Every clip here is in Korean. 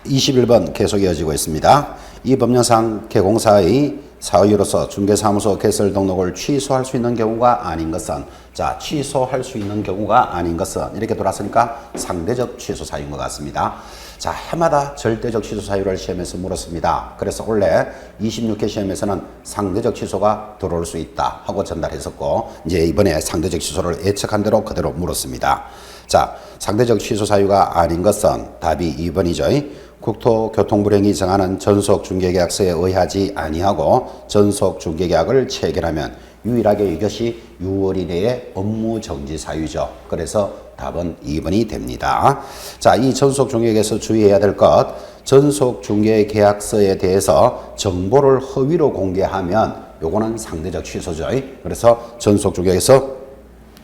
21번 계속 이어지고 있습니다. 이 법령상 개공사의 사의로서 중개사무소 개설 등록을 취소할 수 있는 경우가 아닌 것은, 자, 취소할 수 있는 경우가 아닌 것은 이렇게 돌았으니까 상대적 취소 사유인 것 같습니다. 자, 해마다 절대적 취소 사유를 시험에서 물었습니다. 그래서 원래 26회 시험에서는 상대적 취소가 들어올 수 있다 하고 전달했었고, 이제 이번에 상대적 취소를 예측한 대로 그대로 물었습니다. 자, 상대적 취소 사유가 아닌 것은 답이 2번이죠. 국토교통부령이 정하는 전속중개계약서에 의하지 아니하고 전속중개계약을 체결하면 유일하게 이것이 6월 이내의 업무정지 사유죠. 그래서 답은 2번이 됩니다. 자, 이 전속중개계약에서 주의해야 될 것, 전속중개계약서에 대해서 정보를 허위로 공개하면 요거는 상대적 취소죠. 그래서 전속중개계약에서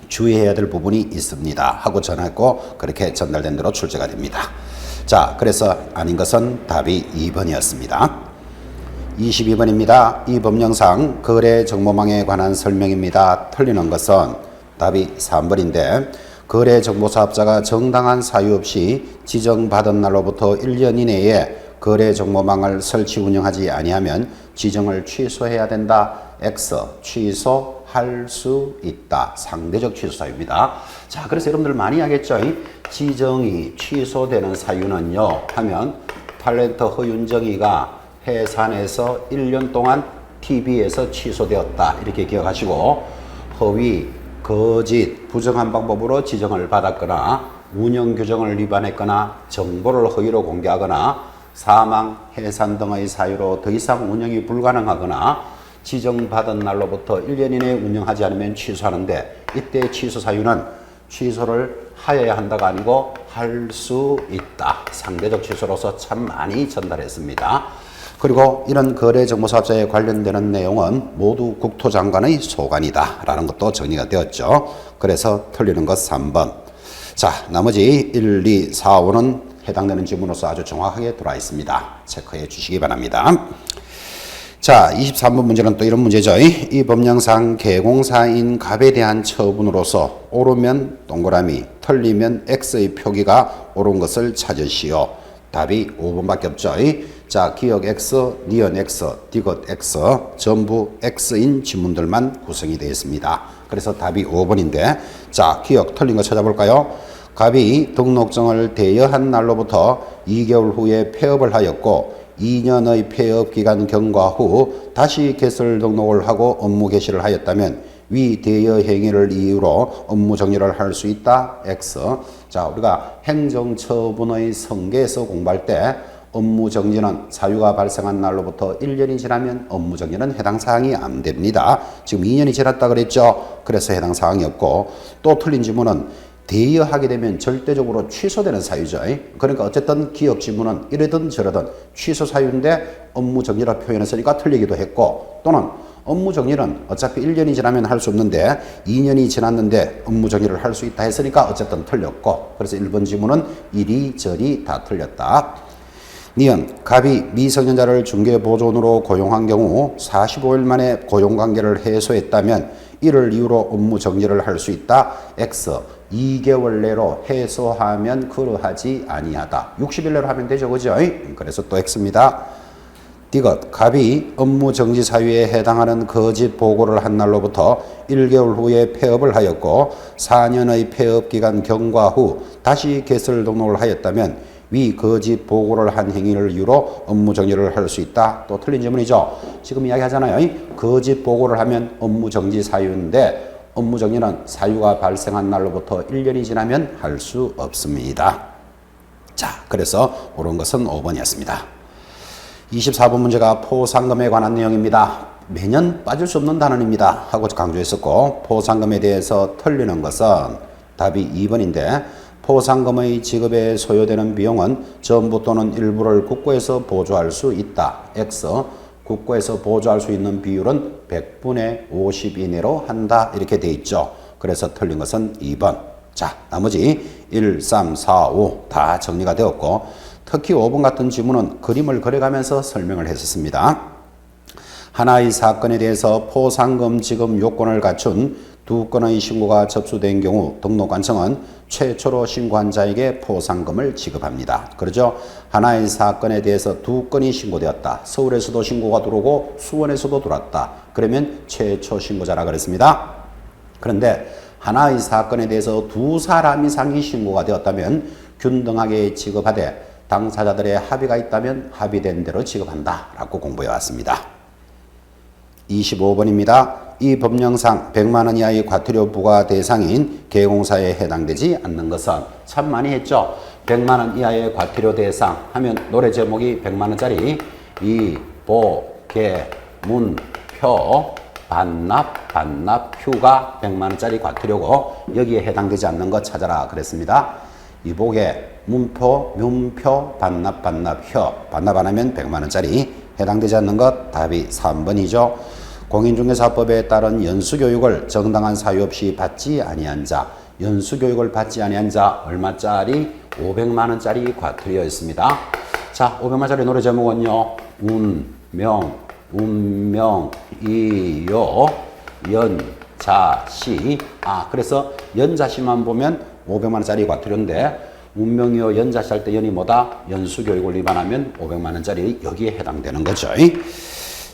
주의해야 될 부분이 있습니다 하고 전했고, 그렇게 전달된 대로 출제가 됩니다. 자, 그래서 아닌 것은 답이 2번이었습니다. 22번입니다. 이 법령상 거래 정보망에 관한 설명입니다. 틀리는 것은 답이 3번인데, 거래 정보사업자가 정당한 사유 없이 지정받은 날로부터 1년 이내에 거래 정보망을 설치 운영하지 아니하면 지정을 취소해야 된다. X, 취소할 수 있다. 상대적 취소 사유입니다. 자, 그래서 여러분들 많이 하겠죠. 지정이 취소되는 사유는요 하면 탤런트 허윤정이가 해산에서 1년 동안 TV에서 취소되었다 이렇게 기억하시고, 허위, 거짓, 부정한 방법으로 지정을 받았거나 운영 규정을 위반했거나 정보를 허위로 공개하거나 사망, 해산 등의 사유로 더 이상 운영이 불가능하거나 지정받은 날로부터 1년 이내에 운영하지 않으면 취소하는데, 이때 취소 사유는 취소를 하여야 한다가 아니고 할 수 있다. 상대적 취소로서 참 많이 전달했습니다. 그리고 이런 거래정보사업자에 관련되는 내용은 모두 국토장관의 소관이다 라는 것도 정리가 되었죠. 그래서 틀리는 것 3번. 자, 나머지 1, 2, 4, 5는 해당되는 지문으로서 아주 정확하게 들어와 있습니다. 체크해 주시기 바랍니다. 자, 23번 문제는 또 이런 문제죠. 이 법령상 개공사인 갑에 대한 처분으로서 옳으면 동그라미, 틀리면 X의 표기가 옳은 것을 찾으시오. 답이 5번밖에 없죠. 자, 기억 X, 니은 X, 디귿 X, 전부 X인 지문들만 구성이 되어 있습니다. 그래서 답이 5번인데, 자, 기억 틀린 거 찾아볼까요? 갑이 등록증을 대여한 날로부터 2개월 후에 폐업을 하였고 2년의 폐업 기간 경과 후 다시 개설 등록을 하고 업무 개시를 하였다면 위 대여 행위를 이유로 업무 정리를 할 수 있다. X. 자, 우리가 행정처분의 성계에서 공부할 때 업무 정지는 사유가 발생한 날로부터 1년이 지나면 업무 정지는 해당 사항이 안 됩니다. 지금 2년이 지났다 그랬죠. 그래서 해당 사항이 없고, 또 틀린 지문은 대여하게 되면 절대적으로 취소되는 사유죠. 그러니까 어쨌든 기억 지문은 이러든 저러든 취소 사유인데 업무 정지라 표현했으니까 틀리기도 했고, 또는 업무 정리는 어차피 1년이 지나면 할 수 없는데 2년이 지났는데 업무 정리를 할 수 있다 했으니까 어쨌든 틀렸고, 그래서 1번 지문은 이리저리 다 틀렸다. 니은, 갑이 미성년자를 중개보조원으로 고용한 경우 45일 만에 고용관계를 해소했다면 이를 이유로 업무 정지를 할 수 있다. X, 2개월 내로 해소하면 그러하지 아니하다. 60일 내로 하면 되죠, 그죠? 그래서 또 X입니다. 디귿, 갑이 업무 정지 사유에 해당하는 거짓 보고를 한 날로부터 1개월 후에 폐업을 하였고 4년의 폐업 기간 경과 후 다시 개설 등록을 하였다면 위 거짓 보고를 한 행위를 이유로 업무 정지를 할 수 있다. 또 틀린 질문이죠. 지금 이야기하잖아요. 거짓 보고를 하면 업무 정지 사유인데 업무 정지는 사유가 발생한 날로부터 1년이 지나면 할 수 없습니다. 자, 그래서 옳은 것은 5번이었습니다. 24번 문제가 포상금에 관한 내용입니다. 매년 빠질 수 없는 단원입니다 하고 강조했었고, 포상금에 대해서 틀리는 것은 답이 2번인데, 포상금의 지급에 소요되는 비용은 전부 또는 일부를 국고에서 보조할 수 있다. X, 국고에서 보조할 수 있는 비율은 100분의 50 이내로 한다. 이렇게 돼 있죠. 그래서 틀린 것은 2번. 자, 나머지 1, 3, 4, 5 다 정리가 되었고, 특히 5번 같은 지문은 그림을 그려가면서 설명을 했었습니다. 하나의 사건에 대해서 포상금 지급 요건을 갖춘 두 건의 신고가 접수된 경우 등록관청은 최초로 신고한 자에게 포상금을 지급합니다. 그러죠? 하나의 사건에 대해서 두 건이 신고되었다. 서울에서도 신고가 들어오고 수원에서도 들어왔다. 그러면 최초 신고자라 그랬습니다. 그런데 하나의 사건에 대해서 두 사람 이상이 신고가 되었다면 균등하게 지급하되 당사자들의 합의가 있다면 합의된 대로 지급한다 라고 공부해 왔습니다. 25번입니다. 이 법령상 100만 원 이하의 과태료 부과 대상인 계공사에 해당되지 않는 것은 참 많이 했죠. 100만 원 이하의 과태료 대상 하면 노래 제목이 100만 원짜리 이, 보, 개, 문, 표, 반납, 휴가 100만 원짜리 과태료고 여기에 해당되지 않는 것 찾아라 그랬습니다. 이복에 문표, 반납, 휴 반납 안 하면 100만 원짜리 해당되지 않는 것 답이 3번이죠. 공인중개사법에 따른 연수교육을 정당한 사유 없이 받지 아니한 자, 연수교육을 받지 아니한 자 얼마짜리? 500만 원짜리 과태료였습니다. 자, 500만 원짜리 노래 제목은요. 운명, 이요, 연자시. 그래서 연자시만 보면 500만 원짜리 과태료인데 운명이요, 연자시 할 때 연이 뭐다? 연수교육을 위반하면 500만 원짜리 여기에 해당되는 거죠.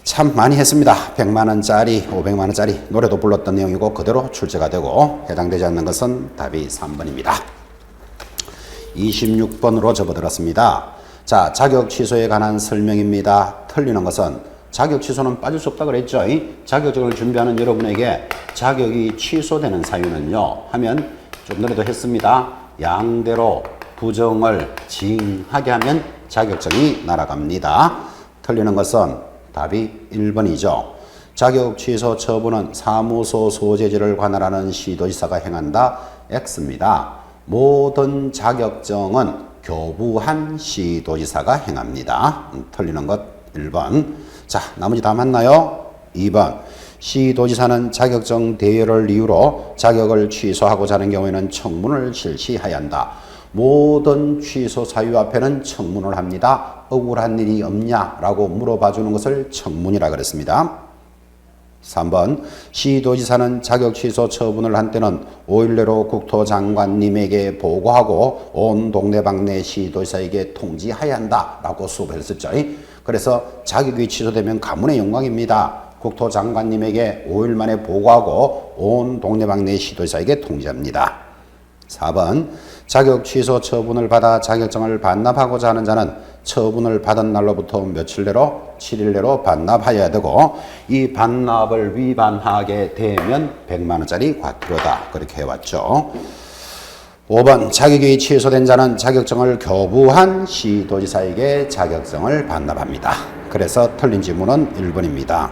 참 많이 했습니다. 100만 원짜리, 500만 원짜리 노래도 불렀던 내용이고 그대로 출제가 되고 해당되지 않는 것은 답이 3번입니다. 26번으로 접어들었습니다. 자, 자격 취소에 관한 설명입니다. 틀리는 것은 자격 취소는 빠질 수 없다 그랬죠. 자격증을 준비하는 여러분에게 자격이 취소되는 사유는요. 하면 좀 전에도 했습니다. 양대로 부정을 징하게 하면 자격증이 날아갑니다. 틀리는 것은 답이 1번이죠. 자격 취소 처분은 사무소 소재지를 관할하는 시도지사가 행한다. X입니다. 모든 자격증은 교부한 시도지사가 행합니다. 틀리는 것 1번. 자, 나머지 다 맞나요? 2번. 시도지사는 자격증 대여를 이유로 자격을 취소하고자 하는 경우에는 청문을 실시해야 한다. 모든 취소 사유 앞에는 청문을 합니다. 억울한 일이 없냐라고 물어봐 주는 것을 청문이라 그랬습니다. 3번. 시도지사는 자격 취소 처분을 한 때는 5일 내로 국토장관님에게 보고하고 온 동네방네 시도지사에게 통지해야 한다라고 수업을 했었죠. 그래서 자격이 취소되면 가문의 영광입니다. 국토장관님에게 5일 만에 보고하고 온 동네방네 시도지사에게 통지합니다. 4번. 자격 취소 처분을 받아 자격증을 반납하고자 하는 자는 처분을 받은 날로부터 며칠 내로 7일 내로 반납해야 되고 이 반납을 위반하게 되면 100만 원짜리 과태료다. 그렇게 해왔죠. 5번. 자격이 취소된 자는 자격증을 교부한 시도지사에게 자격증을 반납합니다. 그래서 틀린 지문은 1번입니다.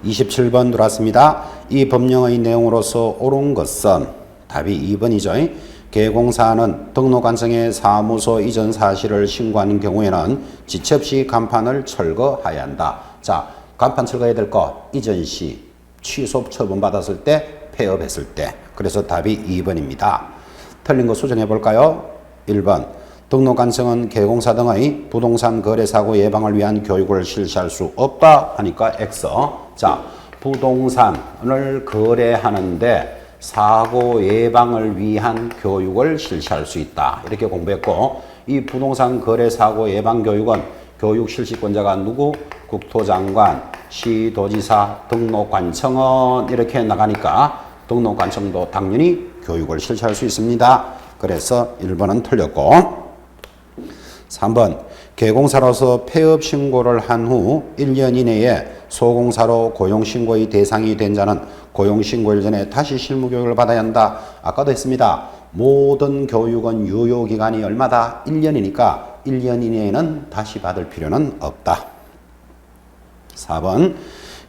27번 들어왔습니다. 이 법령의 내용으로서 옳은 것은 답이 2번이죠. 계공사는 등록관청에 사무소 이전 사실을 신고하는 경우에는 지체 없이 간판을 철거해야 한다. 자, 간판 철거해야 될 거 이전 시 취소 처분 받았을 때 폐업했을 때. 그래서 답이 2번입니다. 틀린 거 수정해 볼까요? 1번. 등록관청은 계공사 등의 부동산 거래사고 예방을 위한 교육을 실시할 수 없다 하니까 X. 자, 부동산을 거래하는데 사고 예방을 위한 교육을 실시할 수 있다. 이렇게 공부했고 이 부동산 거래 사고 예방 교육은 교육 실시권자가 누구? 국토장관, 시도지사, 등록관청은 이렇게 나가니까 등록관청도 당연히 교육을 실시할 수 있습니다. 그래서 1번은 틀렸고 3번. 계공사로서 폐업 신고를 한 후 1년 이내에 소공사로 고용신고의 대상이 된 자는 고용신고일 전에 다시 실무교육을 받아야 한다. 아까도 했습니다. 모든 교육은 유효기간이 얼마다? 1년이니까 1년 이내에는 다시 받을 필요는 없다. 4번.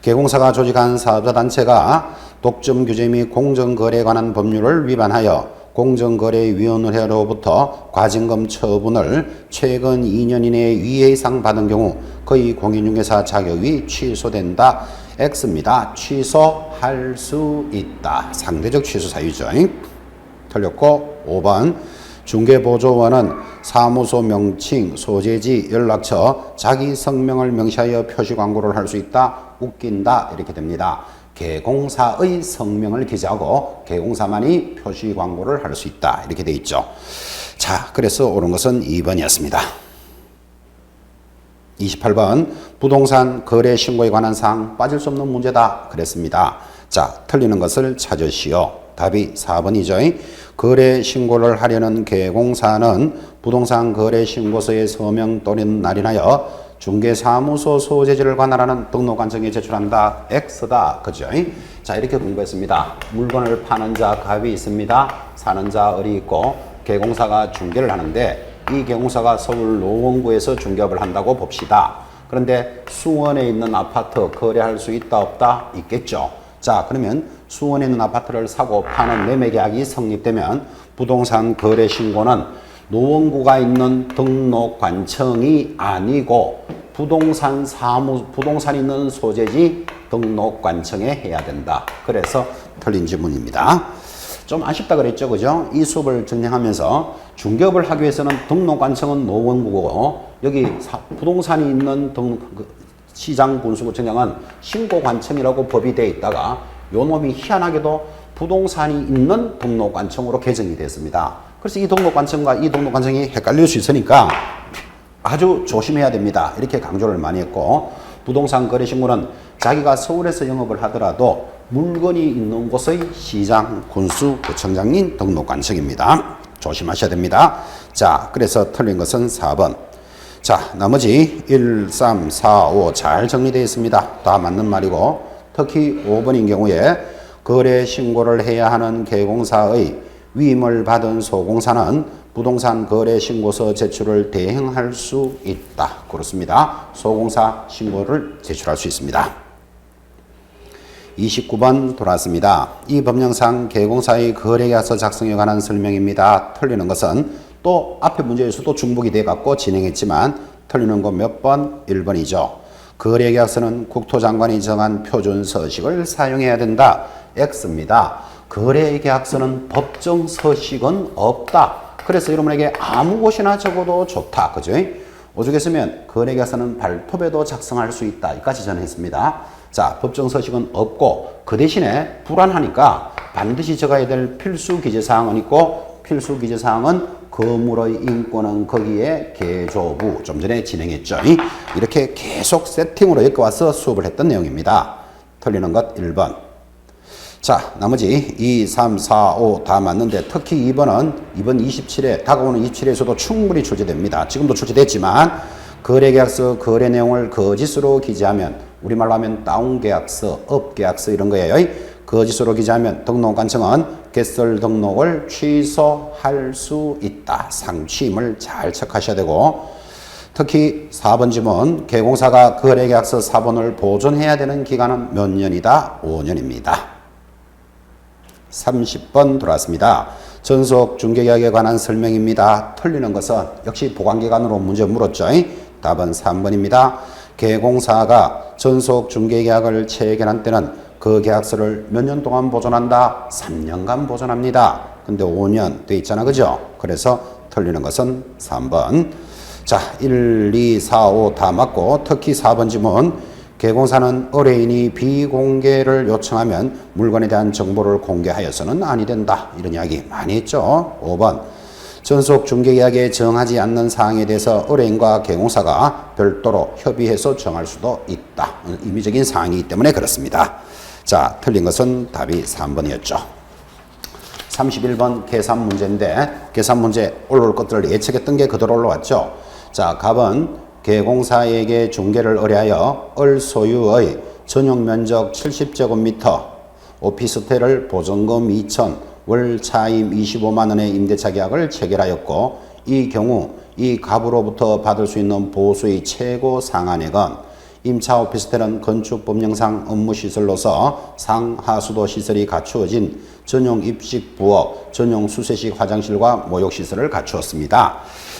계공사가 조직한 사업자단체가 독점 규제 및 공정거래에 관한 법률을 위반하여 공정거래위원회로부터 과징금 처분을 최근 2년 이내에 위해 이상 받은 경우 거의 공인중개사 자격이 취소된다. X입니다. 취소할 수 있다. 상대적 취소 사유죠. 틀렸고 5번. 중개보조원은 사무소 명칭, 소재지, 연락처, 자기 성명을 명시하여 표시 광고를 할 수 있다. 웃긴다. 이렇게 됩니다. 개공사의 성명을 기재하고 개공사만이 표시 광고를 할 수 있다. 이렇게 돼 있죠. 자, 그래서 옳은 것은 2번이었습니다. 28번 부동산 거래 신고에 관한 사항 빠질 수 없는 문제다 그랬습니다. 자, 틀리는 것을 찾으시오. 답이 4번이죠. 거래 신고를 하려는 개공사는 부동산 거래 신고서의 서명 또는 날인하여 중개사무소 소재지를 관할하는 등록관청에 제출한다. X다. 그죠? 자, 이렇게 공부했습니다. 물건을 파는 자 갑이 있습니다. 사는 자 을이 있고 개공사가 중개를 하는데 이 개공사가 서울 노원구에서 중개업을 한다고 봅시다. 그런데 수원에 있는 아파트 거래할 수 있다 없다? 있겠죠. 자, 그러면 수원에 있는 아파트를 사고 파는 매매계약이 성립되면 부동산 거래 신고는 노원구가 있는 등록관청이 아니고 부동산 있는 소재지 등록관청에 해야 된다. 그래서 틀린 지문입니다. 좀 아쉽다 그랬죠, 그죠? 이 수업을 진행하면서 중개업을 하기 위해서는 등록관청은 노원구고 여기 부동산이 있는 시장분수구청장은 신고관청이라고 법이 되어 있다가 요 놈이 희한하게도 부동산이 있는 등록관청으로 개정이 됐습니다. 그래서 이 등록관청과 이 등록관청이 헷갈릴 수 있으니까 아주 조심해야 됩니다. 이렇게 강조를 많이 했고 부동산 거래신고는 자기가 서울에서 영업을 하더라도 물건이 있는 곳의 시장, 군수, 구청장인 등록관청입니다. 조심하셔야 됩니다. 자, 그래서 틀린 것은 4번. 자, 나머지 1, 3, 4, 5 잘 정리되어 있습니다. 다 맞는 말이고 특히 5번인 경우에 거래 신고를 해야 하는 개공사의 위임을 받은 소공사는 부동산 거래 신고서 제출을 대행할 수 있다. 그렇습니다. 소공사 신고를 제출할 수 있습니다. 29번 돌아왔습니다. 이 법령상 개공사의 거래계약서 작성에 관한 설명입니다. 틀리는 것은 또 앞에 문제에서도 중복이 돼 갖고 진행했지만 틀리는 거 몇 번? 1번이죠. 거래계약서는 국토장관이 정한 표준 서식을 사용해야 된다. X입니다. 거래계약서는 법정 서식은 없다. 그래서 여러분에게 아무 곳이나 적어도 좋다. 그죠? 오죽했으면 거래계약서는 발톱에도 작성할 수 있다. 여기까지 전했습니다. 자, 법정 서식은 없고 그 대신에 불안하니까 반드시 적어야 될 필수 기재사항은 있고 필수 기재사항은 거물의 인권은 거기에 개조부. 좀 전에 진행했죠. 이렇게 계속 세팅으로 엮어와서 수업을 했던 내용입니다. 틀리는 것 1번. 자, 나머지 2, 3, 4, 5 다 맞는데 특히 2번은 이번 27회 다가오는 27회에서도 충분히 출제됩니다. 지금도 출제됐지만 거래계약서 거래 내용을 거짓으로 기재하면 우리말로 하면 다운계약서, 업계약서 이런 거예요. 거짓으로 기재하면 등록관청은 개설 등록을 취소할 수 있다. 상취임을 잘 체크하셔야 되고 특히 4번 지문 개공사가 거래계약서 사본을 보존해야 되는 기간은 몇 년이다? 5년입니다. 30번 들어왔습니다. 전속 중개계약에 관한 설명입니다. 틀리는 것은 역시 보관기간으로 문제 물었죠. 답은 3번입니다. 개공사가 전속 중개계약을 체결한 때는 그 계약서를 몇 년 동안 보존한다? 3년간 보존합니다. 근데 5년 돼 있잖아. 그죠? 그래서 틀리는 것은 3번. 자, 1, 2, 4, 5 다 맞고 특히 4번 지문 개공사는 의뢰인이 비공개를 요청하면 물건에 대한 정보를 공개하여서는 아니 된다. 이런 이야기 많이 했죠. 5번. 전속 중개계약에 정하지 않는 사항에 대해서 의뢰인과 개공사가 별도로 협의해서 정할 수도 있다. 임의적인 사항이기 때문에 그렇습니다. 자, 틀린 것은 답이 3번이었죠. 31번 계산 문제인데 계산 문제 올라올 것들을 예측했던 게 그대로 올라왔죠. 자, 갑은 개공사에게 중개를 의뢰하여 을 소유의 전용 면적 70제곱미터 오피스텔을 보증금 2천, 월 차임 25만 원의 임대차 계약을 체결하였고 이 경우 이 갑으로부터 받을 수 있는 보수의 최고 상한액은 임차 오피스텔은 건축법령상 업무시설로서 상하수도 시설이 갖추어진 전용 입식 부엌, 전용 수세식 화장실과 목욕시설을 갖추었습니다.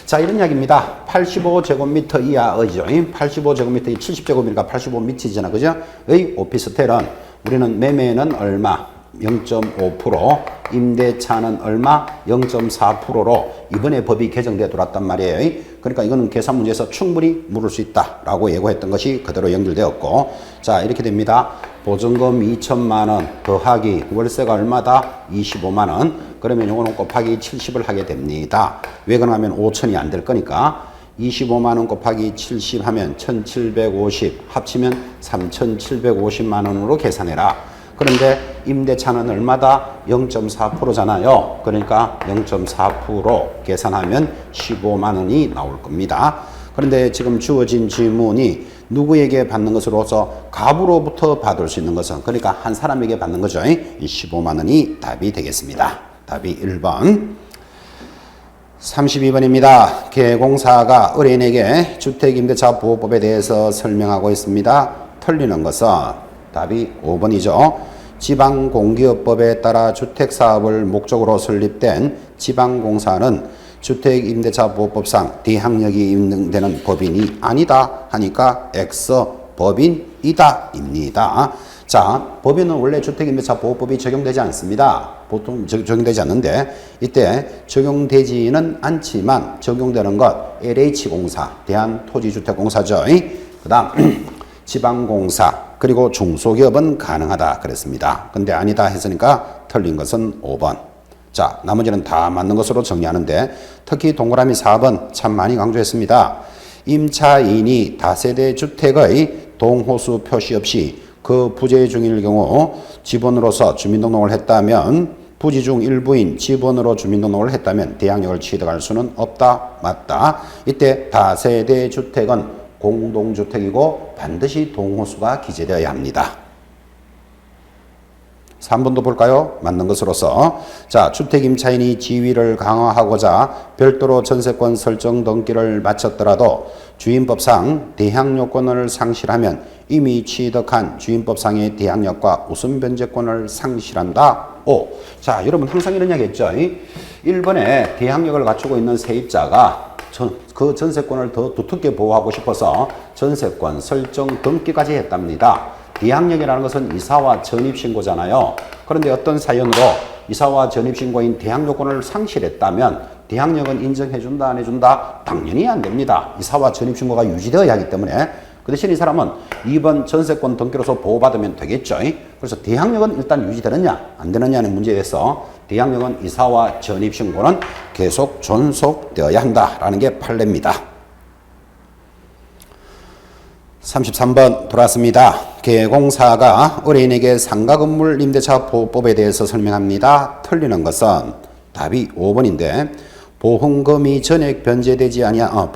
자, 이런 이야기입니다. 85제곱미터 이하의죠. 85제곱미터, 70제곱미터가 85미터잖아. 그죠? 의 오피스텔은 우리는 매매는 얼마? 0.5%, 임대차는 얼마? 0.4%로 이번에 법이 개정돼 들어왔단 말이에요. 그러니까 이거는 계산 문제에서 충분히 물을 수 있다라고 예고했던 것이 그대로 연결되었고, 자, 이렇게 됩니다. 보증금 2천만 원 더하기 월세가 얼마다? 25만 원. 그러면 요거는 곱하기 70을 하게 됩니다. 왜 그러냐면 5천이 안 될 거니까 25만 원 곱하기 70 하면 1750 합치면 3750만 원으로 계산해라. 그런데 임대차는 얼마다? 0.4%잖아요. 그러니까 0.4% 계산하면 15만 원이 나올 겁니다. 그런데 지금 주어진 질문이 누구에게 받는 것으로서 갑으로부터 받을 수 있는 것은 그러니까 한 사람에게 받는 거죠. 이 15만 원이 답이 되겠습니다. 답이 1번. 32번입니다. 개공사가 의뢰인에게 주택임대차 보호법에 대해서 설명하고 있습니다. 틀리는 것은 답이 5번이죠. 지방공기업법에 따라 주택사업을 목적으로 설립된 지방공사는 주택임대차 보호법상 대항력이 인정되는 법인이 아니다 하니까 X 법인이다 입니다. 자, 법인은 원래 주택임대차 보호법이 적용되지 않습니다. 보통 적용되지 않는데 이때 적용되지는 않지만 적용되는 것 LH공사, 대한토지주택공사죠. 그 다음 지방공사 그리고 중소기업은 가능하다 그랬습니다. 근데 아니다 했으니까 틀린 것은 5번. 자, 나머지는 다 맞는 것으로 정리하는데 특히 동그라미 4번 참 많이 강조했습니다. 임차인이 다세대 주택의 동호수 표시 없이 그 부재 중일 경우 지번으로서 주민등록을 했다면 부지 중 일부인 지번으로 주민등록을 했다면 대항력을 취득할 수는 없다. 맞다. 이때 다세대 주택은 공동주택이고 반드시 동호수가 기재되어야 합니다. 3번도 볼까요? 맞는 것으로서 자, 주택임차인이 지위를 강화하고자 별도로 전세권 설정 등기를 마쳤더라도 주임법상 대항력권을 상실하면 이미 취득한 주임법상의 대항력과 우선변제권을 상실한다. 5. 자, 여러분 항상 이런 이야기 했죠. 1번에 대항력을 갖추고 있는 세입자가 그 전세권을 더 두텁게 보호하고 싶어서 전세권 설정 등기까지 했답니다. 대항력이라는 것은 이사와 전입신고잖아요. 그런데 어떤 사연으로 이사와 전입신고인 대항력권을 상실했다면 대항력은 인정해준다 안 해준다? 당연히 안 됩니다. 이사와 전입신고가 유지되어야 하기 때문에 그 대신 이 사람은 2번 전세권 등기로서 보호받으면 되겠죠. 그래서 대항력은 일단 유지되느냐 안 되느냐는 문제에 대해서 대항력은 이사와 전입신고는 계속 존속되어야 한다라는 게 판례입니다. 33번 돌아왔습니다. 개공사가 의뢰인에게 상가건물 임대차 보호법에 대해서 설명합니다. 틀리는 것은 답이 5번인데 보증금이 전액 변제되지 아니한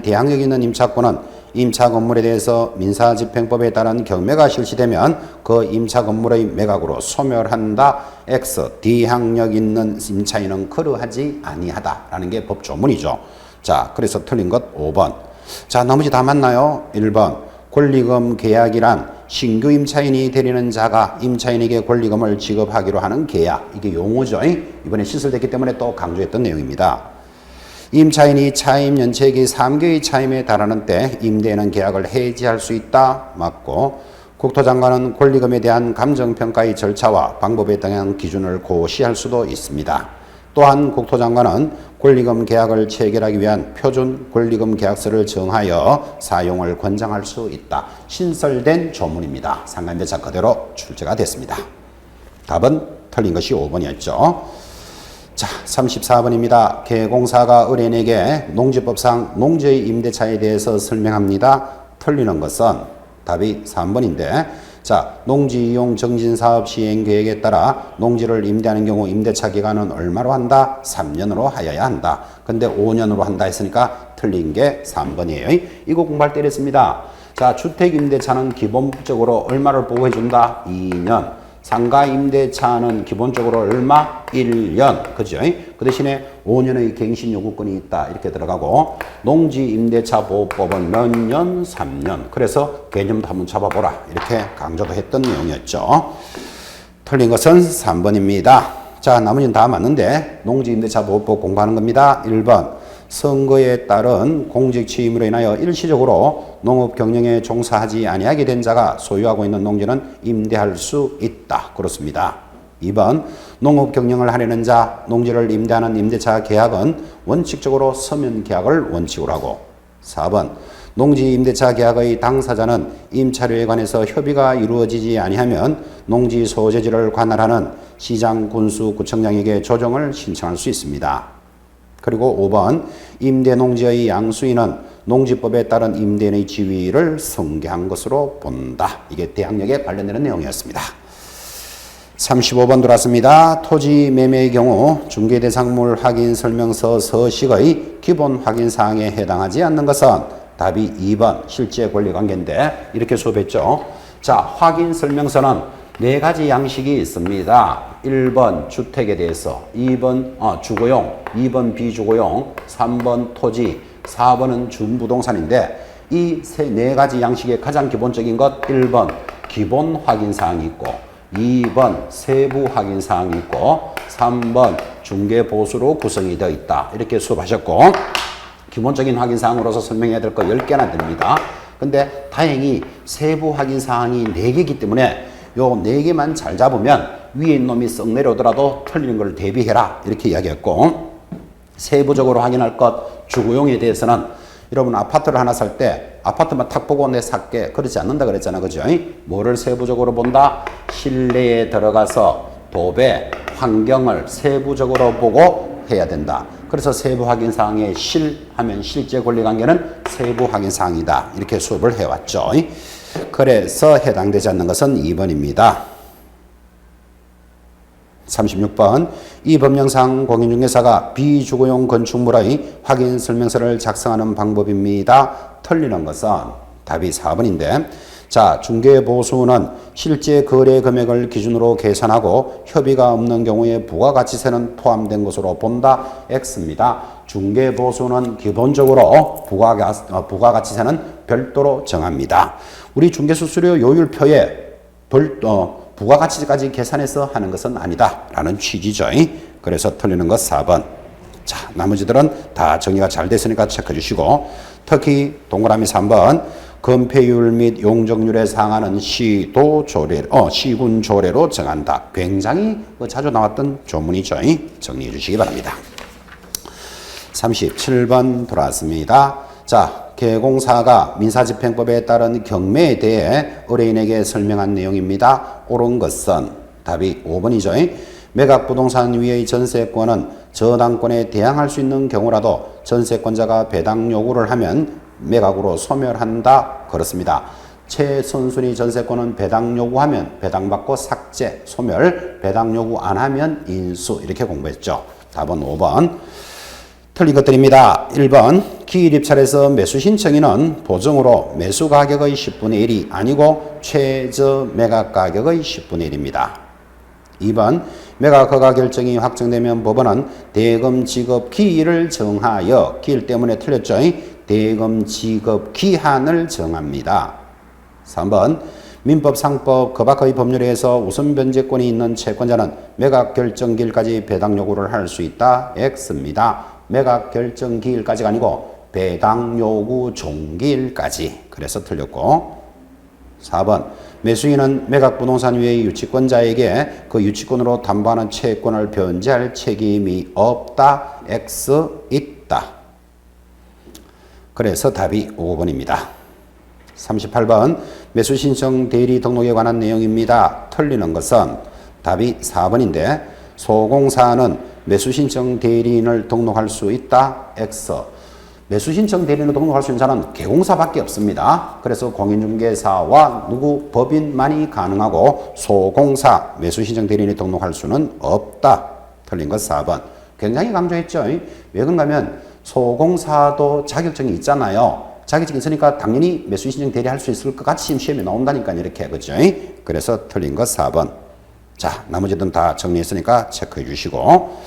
대항력 있는 임차권은 임차 건물에 대해서 민사집행법에 따른 경매가 실시되면 그 임차 건물의 매각으로 소멸한다. X 대항력 있는 임차인은 그러하지 아니하다라는 게 법조문이죠. 자, 그래서 틀린 것 5번. 자, 나머지 다 맞나요? 1번. 권리금 계약이란 신규 임차인이 되려는 자가 임차인에게 권리금을 지급하기로 하는 계약. 이게 용어죠. 이번에 시설됐기 때문에 또 강조했던 내용입니다. 임차인이 차임 연체기 3개의 차임에 달하는 때 임대인은 계약을 해지할 수 있다. 맞고 국토장관은 권리금에 대한 감정평가의 절차와 방법에 대한 기준을 고시할 수도 있습니다. 또한 국토장관은 권리금 계약을 체결하기 위한 표준 권리금 계약서를 정하여 사용을 권장할 수 있다. 신설된 조문입니다. 상가임대차 그대로 출제가 됐습니다. 답은 틀린 것이 5번이었죠. 자, 34번입니다. 개공사가 의뢰인에게 농지법상 농지의 임대차에 대해서 설명합니다. 틀리는 것은 답이 3번인데 자, 농지 이용 정진사업 시행 계획에 따라 농지를 임대하는 경우 임대차 기간은 얼마로 한다? 3년으로 하여야 한다. 근데 5년으로 한다 했으니까 틀린 게 3번이에요. 이거 공부할 때 이랬습니다. 자, 주택 임대차는 기본적으로 얼마를 보호해준다? 2년. 상가 임대차는 기본적으로 얼마? 1년. 그죠? 그 대신에 5년의 갱신 요구권이 있다. 이렇게 들어가고 농지 임대차 보호법은 몇 년? 3년. 그래서 개념도 한번 잡아보라. 이렇게 강조도 했던 내용이었죠. 틀린 것은 3번입니다. 자, 나머지는 다 맞는데 농지 임대차 보호법 공부하는 겁니다. 1번. 선거에 따른 공직 취임으로 인하여 일시적으로 농업 경영에 종사하지 아니하게 된 자가 소유하고 있는 농지는 임대할 수 있다. 그렇습니다. 2번 농업 경영을 하려는 자 농지를 임대하는 임대차 계약은 원칙적으로 서면 계약을 원칙으로 하고 4번 농지 임대차 계약의 당사자는 임차료에 관해서 협의가 이루어지지 아니하면 농지 소재지를 관할하는 시장 군수 구청장에게 조정을 신청할 수 있습니다. 그리고 5번 임대 농지의 양수인은 농지법에 따른 임대인의 지위를 승계한 것으로 본다. 이게 대항력에 관련되는 내용이었습니다. 35번 들어왔습니다. 토지 매매의 경우 중개대상물 확인 설명서 서식의 기본 확인 사항에 해당하지 않는 것은 답이 2번 실제 권리관계인데 이렇게 수업했죠. 자, 확인 설명서는 4가지 양식이 있습니다. 1번 주택에 대해서, 2번 주거용, 2번 비주거용, 3번 토지, 4번은 준부동산인데 이 4가지 양식의 가장 기본적인 것 1번 기본 확인 사항이 있고 2번 세부 확인 사항이 있고 3번 중개 보수로 구성이 되어 있다. 이렇게 수업하셨고 기본적인 확인 사항으로서 설명해야 될 거 10개나 됩니다. 근데 다행히 세부 확인 사항이 4개이기 때문에 요 4개만 잘 잡으면 위에 있는 놈이 썩 내려오더라도 틀리는 걸 대비해라. 이렇게 이야기했고 세부적으로 확인할 것 주거용에 대해서는 여러분 아파트를 하나 살 때 아파트만 탁 보고 내 살게 그러지 않는다 그랬잖아. 그죠? 뭐를 세부적으로 본다? 실내에 들어가서 도배, 환경을 세부적으로 보고 해야 된다. 그래서 세부 확인 사항에 하면 실제 권리 관계는 세부 확인 사항이다. 이렇게 수업을 해왔죠. 그래서 해당되지 않는 것은 2번입니다. 36번 이 법령상 공인중개사가 비주거용 건축물의 확인 설명서를 작성하는 방법입니다. 틀리는 것은 답이 4번인데 자, 중개보수는 실제 거래 금액을 기준으로 계산하고 협의가 없는 경우에 부가가치세는 포함된 것으로 본다. X입니다. 중개보수는 기본적으로 부가가치세는 별도로 정합니다. 우리 중개수수료 요율표에 부가가치까지 계산해서 하는 것은 아니다 라는 취지죠. 그래서 틀리는 것 4번. 자, 나머지들은 다 정리가 잘 됐으니까 체크해 주시고 특히 동그라미 3번 건폐율 및 용적률에 상하는 시군 조례로 정한다. 굉장히 자주 나왔던 조문이죠. 정리해 주시기 바랍니다. 37번 돌아왔습니다. 자, 개공사가 민사집행법에 따른 경매에 대해 의뢰인에게 설명한 내용입니다. 옳은 것은 답이 5번이죠. 매각부동산 위의 전세권은 저당권에 대항할 수 있는 경우라도 전세권자가 배당 요구를 하면 매각으로 소멸한다. 그렇습니다. 최선순위 전세권은 배당 요구하면 배당받고 삭제, 소멸, 배당 요구 안 하면 인수 이렇게 공부했죠. 답은 5번. 틀린 것들입니다. 1번 기일입찰에서 매수 신청인은 보증으로 매수 가격의 10분의 1이 아니고 최저 매각 가격의 10분의 1입니다. 2번 매각 허가 결정이 확정되면 법원은 대금 지급 기일을 정하여 기일 때문에 틀렸죠. 대금 지급 기한을 정합니다. 3번 민법, 상법, 그 밖의 법률에 의해서 우선 변제권이 있는 채권자는 매각 결정 기일까지 배당 요구를 할 수 있다. X입니다. 매각 결정 기일까지가 아니고 배당 요구 종기일까지. 그래서 틀렸고 4번 매수인은 매각 부동산 위의 유치권자에게 그 유치권으로 담보하는 채권을 변제할 책임이 없다. X 있다. 그래서 답이 5번입니다. 38번 매수신청 대리 등록에 관한 내용입니다. 틀리는 것은 답이 4번인데 소공사는 매수신청 대리인을 등록할 수 있다. X. 매수신청 대리인을 등록할 수 있는 자는 개공사밖에 없습니다. 그래서 공인중개사와 법인만이 가능하고 소공사 매수신청 대리인이 등록할 수는 없다. 틀린 것 4번. 굉장히 강조했죠. 왜 그런가 하면 소공사도 자격증이 있잖아요. 자격증이 있으니까 당연히 매수신청 대리할 수 있을 것 같이 시험에 나온다니까 이렇게 그죠? 그래서 틀린 것 4번. 자, 나머지는 다 정리했으니까 체크해 주시고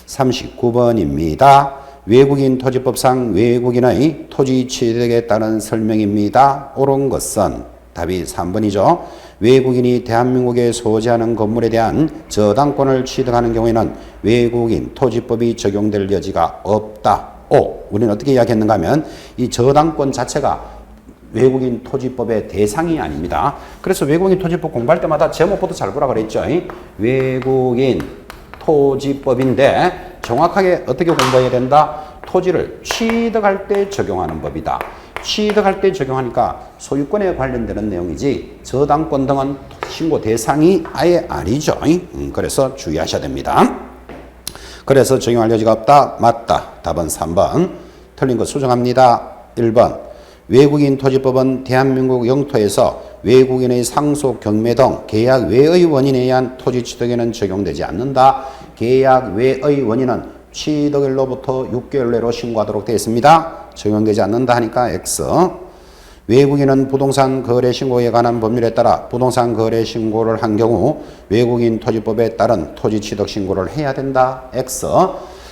39번입니다. 외국인 토지법상 외국인의 토지 취득에 따른 설명입니다. 옳은 것은 답이 3번이죠. 외국인이 대한민국에 소지하는 건물에 대한 저당권을 취득하는 경우에는 외국인 토지법이 적용될 여지가 없다. 우리는 어떻게 이야기했는가 하면 이 저당권 자체가 외국인 토지법의 대상이 아닙니다. 그래서 외국인 토지법 공부할 때마다 제목부터 잘 보라 그랬죠. 외국인 토지법인데 정확하게 어떻게 공부해야 된다? 토지를 취득할 때 적용하는 법이다. 취득할 때 적용하니까 소유권에 관련되는 내용이지 저당권 등은 신고 대상이 아예 아니죠. 그래서 주의하셔야 됩니다. 그래서 적용할 여지가 없다. 맞다. 답은 3번. 틀린 거 수정합니다. 1번. 외국인 토지법은 대한민국 영토에서 외국인의 상속, 경매 등 계약 외의 원인에 의한 토지 취득에는 적용되지 않는다. 계약 외의 원인은 취득일로부터 6개월 내로 신고하도록 되어 있습니다. 적용되지 않는다 하니까 X. 외국인은 부동산 거래 신고에 관한 법률에 따라 부동산 거래 신고를 한 경우 외국인 토지법에 따른 토지 취득 신고를 해야 된다. X.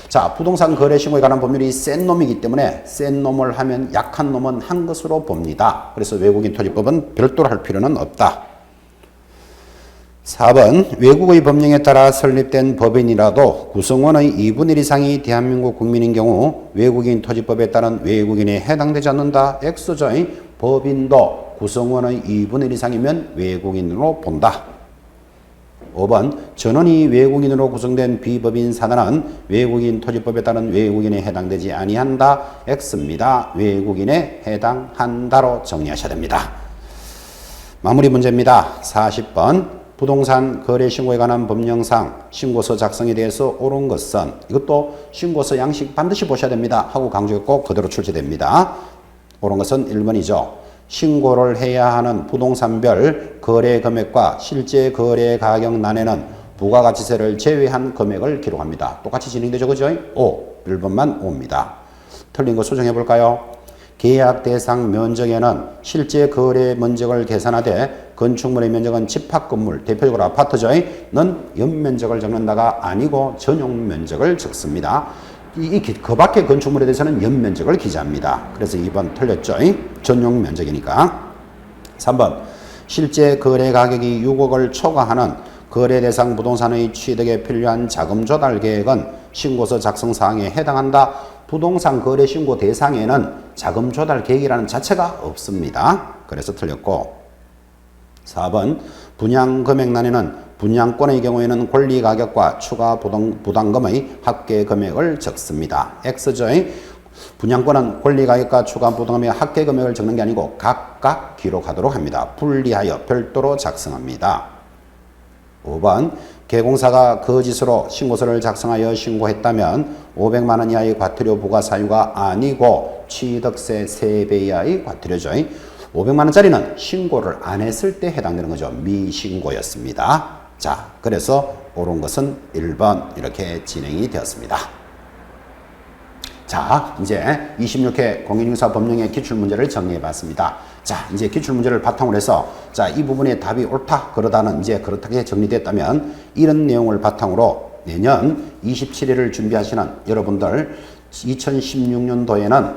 자, 부동산 거래 신고에 관한 법률이 센 놈이기 때문에 센 놈을 하면 약한 놈은 한 것으로 봅니다. 그래서 외국인 토지법은 별도로 할 필요는 없다. 4번. 외국의 법령에 따라 설립된 법인이라도 구성원의 2분의 1 이상이 대한민국 국민인 경우 외국인 토지법에 따른 외국인에 해당되지 않는다. X조의 법인도 구성원의 2분의 1 이상이면 외국인으로 본다. 5번. 전원이 외국인으로 구성된 비법인 산하는 외국인 토지법에 따른 외국인에 해당되지 아니한다. X입니다. 외국인에 해당한다로 정리하셔야 됩니다. 마무리 문제입니다. 40번. 부동산 거래 신고에 관한 법령상 신고서 작성에 대해서 옳은 것은 이것도 신고서 양식 반드시 보셔야 됩니다. 하고 강조했고 그대로 출제됩니다. 옳은 것은 1번이죠. 신고를 해야 하는 부동산별 거래 금액과 실제 거래 가격란에는 부가가치세를 제외한 금액을 기록합니다. 똑같이 진행되죠. 그죠? 1번만 5입니다. 틀린 거 수정해 볼까요? 계약 대상 면적에는 실제 거래 면적을 계산하되 건축물의 면적은 집합 건물, 대표적으로 아파트는 연면적을 적는다가 아니고 전용 면적을 적습니다. 그 밖의 건축물에 대해서는 연면적을 기재합니다. 그래서 2번 틀렸죠. 전용 면적이니까. 3번. 실제 거래 가격이 6억을 초과하는 거래 대상 부동산의 취득에 필요한 자금 조달 계획은 신고서 작성 사항에 해당한다. 부동산 거래 신고 대상에는 자금 조달 계획이라는 자체가 없습니다. 그래서 틀렸고. 4번. 분양 금액란에는 분양권의 경우에는 권리 가격과 추가 부담금의 합계 금액을 적습니다. X조의 분양권은 권리 가격과 추가 부담금의 합계 금액을 적는 게 아니고 각각 기록하도록 합니다. 분리하여 별도로 작성합니다. 5번. 개공사가 거짓으로 신고서를 작성하여 신고했다면 500만 원 이하의 과태료 부과 사유가 아니고 취득세 3배 이하의 과태료죠. 500만 원짜리는 신고를 안 했을 때 해당되는 거죠. 미신고였습니다. 자, 그래서 옳은 것은 1번 이렇게 진행이 되었습니다. 자, 이제 26회 공인중개사 법령의 기출문제를 정리해 봤습니다. 자, 이제 기출문제를 바탕으로 해서 자, 이 부분의 답이 옳다, 그러다는 이제 그렇게 정리됐다면 이런 내용을 바탕으로 내년 27일을 준비하시는 여러분들 2016년도에는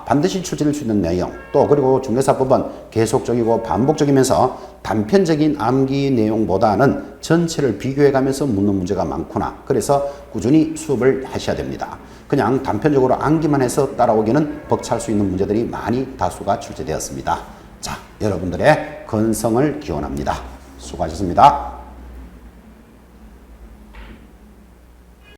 반드시 출제될 수 있는 내용 또 그리고 중개사법은 계속적이고 반복적이면서 단편적인 암기 내용보다는 전체를 비교해 가면서 묻는 문제가 많구나. 그래서 꾸준히 수업을 하셔야 됩니다. 그냥 단편적으로 암기만 해서 따라오기는 벅찰 수 있는 문제들이 많이 다수가 출제되었습니다. 자, 여러분들의 건성을 기원합니다. 수고하셨습니다.